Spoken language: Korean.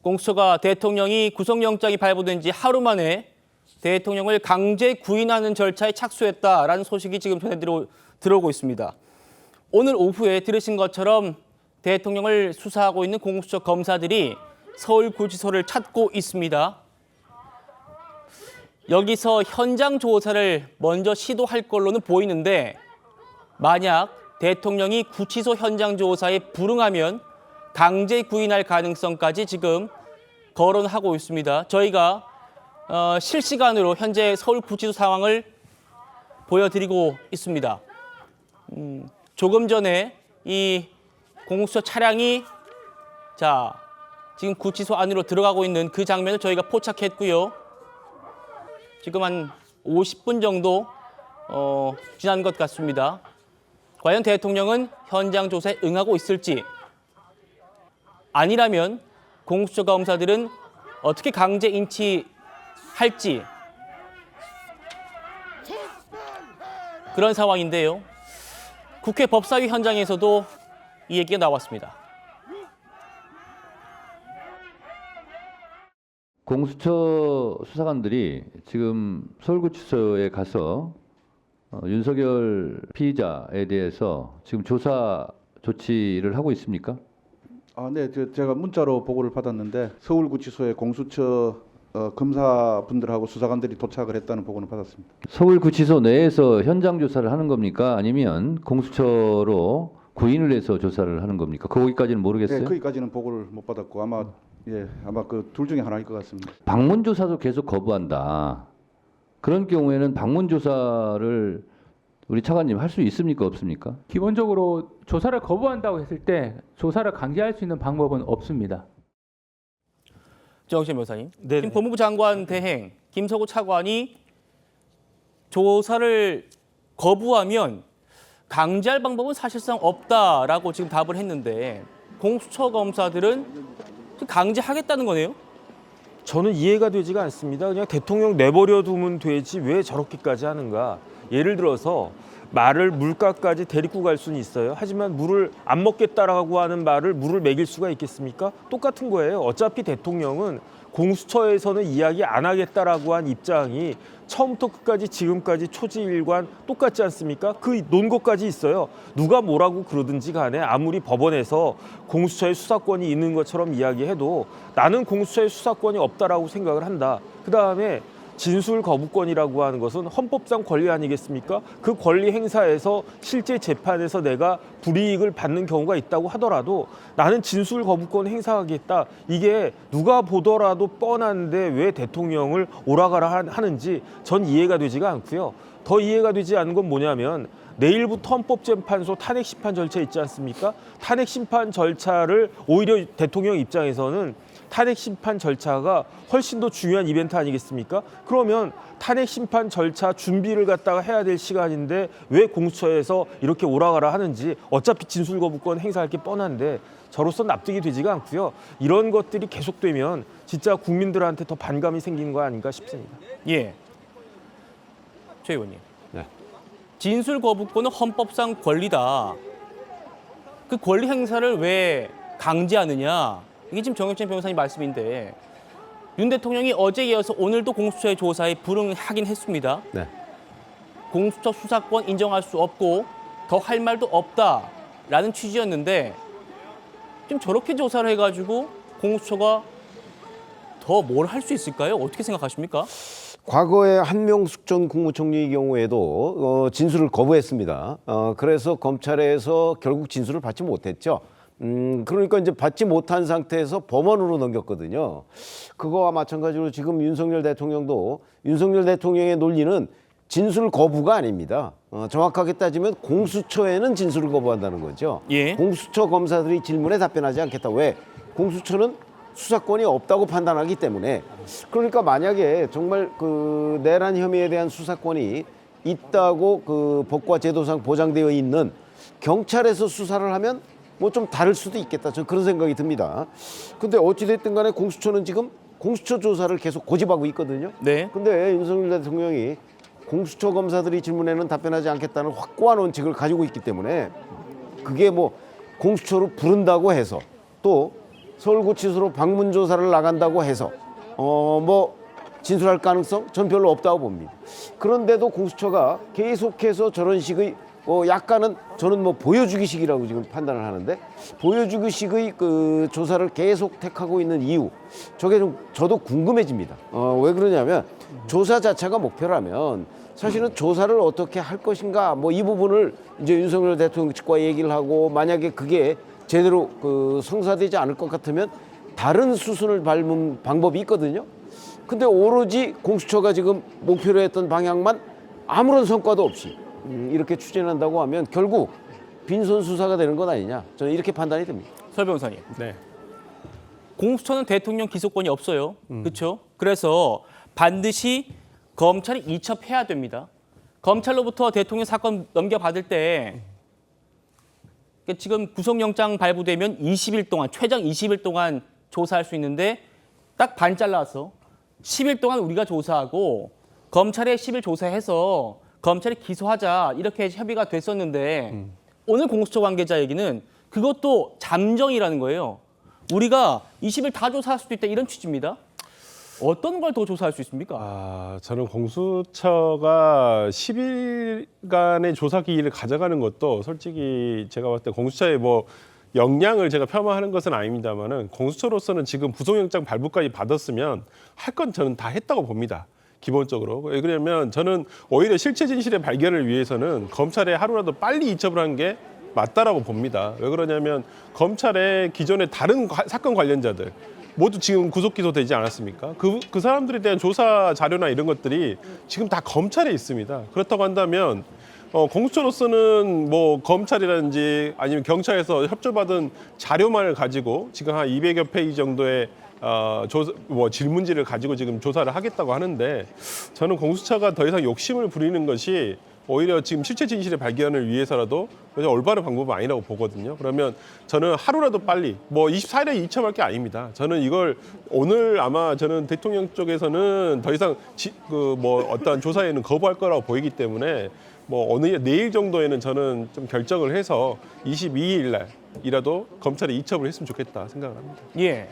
공수처가 대통령이 구속영장이 발부된 지 하루 만에 대통령을 강제 구인하는 절차에 착수했다라는 소식이 지금 들어오고 있습니다. 오늘 오후에 들으신 것처럼 대통령을 수사하고 있는 공수처 검사들이 서울구치소를 찾고 있습니다. 여기서 현장 조사를 먼저 시도할 걸로는 보이는데 만약 대통령이 구치소 현장 조사에 불응하면 강제 구인할 가능성까지 지금 거론하고 있습니다. 저희가 실시간으로 현재 서울구치소 상황을 보여드리고 있습니다. 조금 전에 이 공수처 차량이 지금 구치소 안으로 들어가고 있는 그 장면을 저희가 포착했고요. 지금 한 50분 정도 지난 것 같습니다. 과연 대통령은 현장 조사에 응하고 있을지, 아니라면 공수처 검사들은 어떻게 강제 인치할지 그런 상황인데요. 국회 법사위 현장에서도 이 얘기가 나왔습니다. 공수처 수사관들이 지금 서울구치소에 가서 윤석열 피의자에 대해서 지금 조사 조치를 하고 있습니까? 네, 제가 문자로 보고를 받았는데 서울구치소에 공수처 검사분들하고 수사관들이 도착을 했다는 보고는 받았습니다. 서울구치소 내에서 현장 조사를 하는 겁니까? 아니면 공수처로 구인을 해서 조사를 하는 겁니까? 거기까지는 모르겠어요. 네, 거기까지는 보고를 못 받았고 아마 그 둘 중에 하나일 것 같습니다. 방문 조사도 계속 거부한다. 그런 경우에는 방문 조사를 우리 차관님 할 수 있습니까? 없습니까? 기본적으로 조사를 거부한다고 했을 때 조사를 강제할 수 있는 방법은 없습니다. 정신 변호사님, 네네. 지금 법무부 장관 대행 김석우 차관이 조사를 거부하면 강제할 방법은 사실상 없다라고 지금 답을 했는데 공수처 검사들은 강제하겠다는 거네요? 저는 이해가 되지가 않습니다. 그냥 대통령 내버려 두면 되지 왜 저렇게까지 하는가. 예를 들어서 말을 물가까지 데리고 갈 수는 있어요. 하지만 물을 안 먹겠다라고 하는 말을 물을 먹일 수가 있겠습니까? 똑같은 거예요. 어차피 대통령은 공수처에서는 이야기 안 하겠다라고 한 입장이 처음부터 끝까지 지금까지 초지일관 똑같지 않습니까? 그 논거까지 있어요. 누가 뭐라고 그러든지 간에 아무리 법원에서 공수처의 수사권이 있는 것처럼 이야기해도 나는 공수처의 수사권이 없다라고 생각을 한다. 그다음에 진술 거부권이라고 하는 것은 헌법상 권리 아니겠습니까? 그 권리 행사에서 실제 재판에서 내가 불이익을 받는 경우가 있다고 하더라도 나는 진술 거부권 행사하겠다. 이게 누가 보더라도 뻔한데 왜 대통령을 오라가라 하는지 전 이해가 되지가 않고요. 더 이해가 되지 않는 건 뭐냐면 내일부터 헌법재판소 탄핵심판 절차 있지 않습니까? 탄핵심판 절차를 오히려 대통령 입장에서는 탄핵심판 절차가 훨씬 더 중요한 이벤트 아니겠습니까? 그러면 탄핵심판 절차 준비를 갖다가 해야 될 시간인데 왜 공수처에서 이렇게 오라가라 하는지 어차피 진술거부권 행사할 게 뻔한데 저로서 납득이 되지가 않고요. 이런 것들이 계속되면 진짜 국민들한테 더 반감이 생기는 거 아닌가 싶습니다. 예. 최 의원님. 네. 진술 거부권은 헌법상 권리다. 그 권리 행사를 왜 강제하느냐? 이게 지금 정영진 변호사님 말씀인데 윤 대통령이 어제 이어서 오늘도 공수처의 조사에 불응하긴 했습니다. 네. 공수처 수사권 인정할 수 없고 더 할 말도 없다라는 취지였는데 지금 저렇게 조사를 해가지고 공수처가 더 뭘 할 수 있을까요? 어떻게 생각하십니까? 과거에 한명숙 전 국무총리의 경우에도 진술을 거부했습니다. 그래서 검찰에서 결국 진술을 받지 못했죠. 그러니까 이제 받지 못한 상태에서 법원으로 넘겼거든요. 그거와 마찬가지로 지금 윤석열 대통령도 윤석열 대통령의 논리는 진술 거부가 아닙니다. 정확하게 따지면 공수처에는 진술을 거부한다는 거죠. 예. 공수처 검사들이 질문에 답변하지 않겠다. 왜? 공수처는 수사권이 없다고 판단하기 때문에. 그러니까 만약에 정말 그 내란 혐의에 대한 수사권이 있다고 그 법과 제도상 보장되어 있는 경찰에서 수사를 하면 뭐 좀 다를 수도 있겠다. 저는 그런 생각이 듭니다. 근데 어찌됐든 간에 공수처는 지금 공수처 조사를 계속 고집하고 있거든요. 네. 근데 윤석열 대통령이 공수처 검사들이 질문에는 답변하지 않겠다는 확고한 원칙을 가지고 있기 때문에 그게 뭐 공수처로 부른다고 해서 또 서울구치소로 방문 조사를 나간다고 해서 뭐 진술할 가능성 전 별로 없다고 봅니다. 그런데도 공수처가 계속해서 저런 식의 약간은 저는 뭐 보여주기식이라고 지금 판단을 하는데 보여주기식의 그 조사를 계속 택하고 있는 이유 저게 좀 저도 궁금해집니다. 왜 그러냐면 조사 자체가 목표라면 사실은 조사를 어떻게 할 것인가 뭐 이 부분을 이제 윤석열 대통령 측과 얘기를 하고 만약에 그게 제대로 그 성사되지 않을 것 같으면 다른 수순을 밟는 방법이 있거든요. 근데 오로지 공수처가 지금 목표로 했던 방향만 아무런 성과도 없이 이렇게 추진한다고 하면 결국 빈손 수사가 되는 건 아니냐 저는 이렇게 판단이 됩니다. 설 변호사님. 네. 공수처는 대통령 기소권이 없어요. 그렇죠? 그래서 반드시 검찰이 이첩해야 됩니다. 검찰로부터 대통령 사건 넘겨받을 때 지금 구속영장 발부되면 20일 동안 최장 20일 동안 조사할 수 있는데 딱 반 잘라서 10일 동안 우리가 조사하고 검찰에 10일 조사해서 검찰이 기소하자 이렇게 협의가 됐었는데 오늘 공수처 관계자 얘기는 그것도 잠정이라는 거예요. 우리가 20일 다 조사할 수도 있다 이런 취지입니다. 어떤 걸 더 조사할 수 있습니까? 저는 공수처가 10일간의 조사 기일을 가져가는 것도 솔직히 제가 봤을 때 공수처의 뭐 역량을 제가 폄하하는 것은 아닙니다만은 공수처로서는 지금 구속영장 발부까지 받았으면 할 건 저는 다 했다고 봅니다. 기본적으로. 왜 그러냐면 저는 오히려 실체 진실의 발견을 위해서는 검찰에 하루라도 빨리 이첩을 하는 게 맞다라고 봅니다. 왜 그러냐면 검찰의 기존의 다른 사건 관련자들 모두 지금 구속 기소되지 않았습니까? 그 사람들에 대한 조사 자료나 이런 것들이 지금 다 검찰에 있습니다. 그렇다고 한다면 공수처로서는 뭐 검찰이라든지 아니면 경찰에서 협조받은 자료만을 가지고 지금 한 200여 페이지 정도의 질문지를 가지고 지금 조사를 하겠다고 하는데 저는 공수처가 더 이상 욕심을 부리는 것이 오히려 지금 실체 진실의 발견을 위해서라도 올바른 방법은 아니라고 보거든요. 그러면 저는 하루라도 빨리 뭐 24일에 이첩할 게 아닙니다. 저는 이걸 오늘 아마 저는 대통령 쪽에서는 더 이상 어떠한 조사에는 거부할 거라고 보이기 때문에 뭐 내일 정도에는 저는 좀 결정을 해서 22일 날이라도 검찰에 이첩을 했으면 좋겠다 생각을 합니다. 예.